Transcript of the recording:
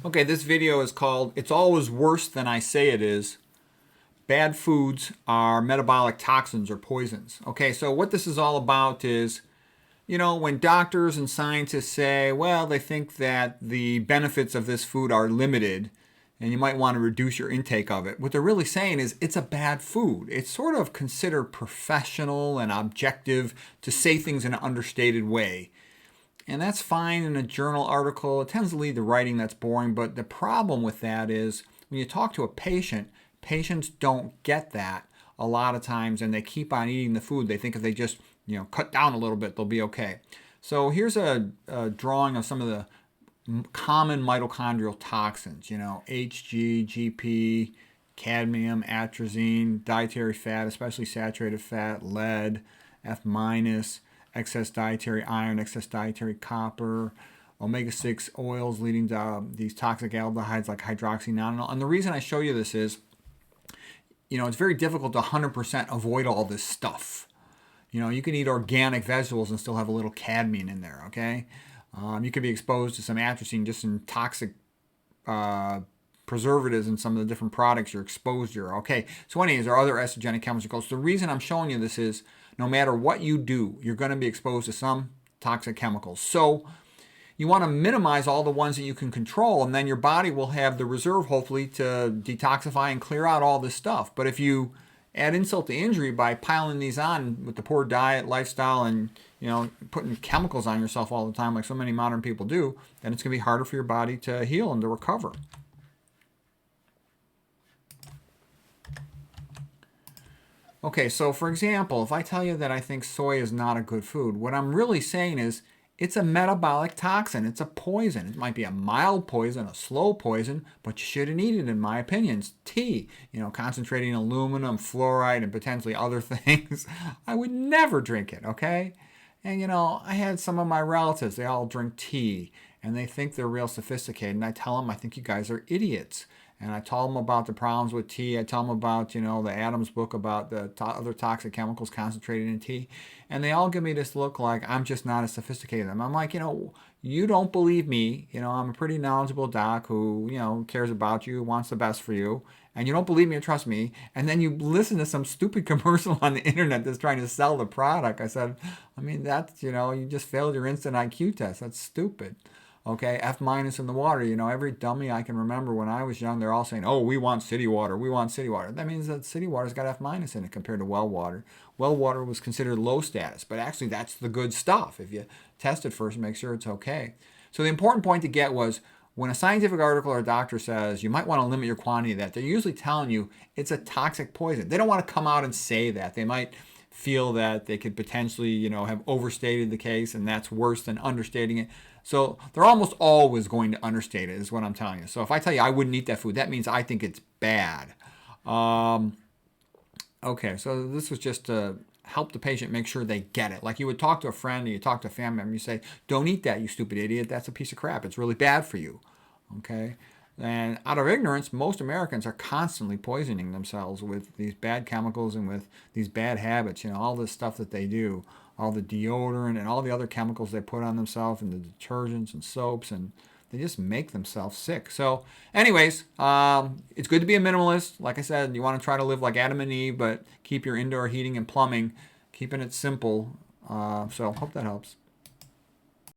Okay, this video is called It's Always Worse Than I Say It Is. Bad foods are metabolic toxins or poisons. Okay, so what this is all about is, when doctors and scientists say, well, they think that the benefits of this food are limited and you might want to reduce your intake of it, what they're really saying is it's a bad food. It's sort of considered professional and objective to say things in an understated way. And that's fine in a journal article. It tends to lead to writing that's boring, but the problem with that is when you talk to a patient, patients don't get that a lot of times and they keep on eating the food. They think if they just, cut down a little bit, they'll be okay. So here's a drawing of some of the common mitochondrial toxins, Hg, GP, cadmium, atrazine, dietary fat, especially saturated fat, lead, F minus, excess dietary iron, excess dietary copper, omega-6 oils leading to these toxic aldehydes like hydroxynonenal. And the reason I show you this is, it's very difficult to 100% avoid all this stuff. You can eat organic vegetables and still have a little cadmium in there, okay? You could be exposed to some atrazine just in toxic preservatives in some of the different products you're exposed to. Okay, so anyways, there are other estrogenic chemicals. The reason I'm showing you this is no matter what you do, you're going to be exposed to some toxic chemicals. So you want to minimize all the ones that you can control, and then your body will have the reserve, hopefully, to detoxify and clear out all this stuff. But if you add insult to injury by piling these on with the poor diet, lifestyle, and putting chemicals on yourself all the time like so many modern people do, then it's going to be harder for your body to heal and to recover. Okay, so for example, if I tell you that I think soy is not a good food, what I'm really saying is it's a metabolic toxin. It's a poison. It might be a mild poison, a slow poison, but you shouldn't eat it, in my opinion. It's tea, concentrating aluminum, fluoride, and potentially other things. I would never drink it, okay? And, I had some of my relatives, they all drink tea, and they think they're real sophisticated. And I tell them, I think you guys are idiots. And I tell them about the problems with tea. I tell them about, the Adams book about the other toxic chemicals concentrated in tea. And they all give me this look like I'm just not as sophisticated as them. I'm like, you don't believe me. I'm a pretty knowledgeable doc who, cares about you, wants the best for you. And you don't believe me or trust me. And then you listen to some stupid commercial on the internet that's trying to sell the product. I said, that's, you just failed your instant IQ test. That's stupid. Okay, F minus in the water. Every dummy I can remember when I was young, they're all saying, oh, we want city water. We want city water. That means that city water's got F minus in it compared to well water. Well water was considered low status, but actually that's the good stuff. If you test it first, make sure it's okay. So the important point to get was when a scientific article or a doctor says you might want to limit your quantity of that, they're usually telling you it's a toxic poison. They don't want to come out and say that. They might feel that they could potentially, have overstated the case, and that's worse than understating it. So they're almost always going to understate it, is what I'm telling you. So if I tell you I wouldn't eat that food, that means I think it's bad. Okay, so this was just to help the patient make sure they get it. Like you would talk to a friend or you talk to a family member, you say, don't eat that, you stupid idiot. That's a piece of crap. It's really bad for you. Okay? And out of ignorance, most Americans are constantly poisoning themselves with these bad chemicals and with these bad habits, all this stuff that they do, all the deodorant and all the other chemicals they put on themselves and the detergents and soaps, and they just make themselves sick. So anyways, it's good to be a minimalist. Like I said, you want to try to live like Adam and Eve, but keep your indoor heating and plumbing, keeping it simple. So hope that helps.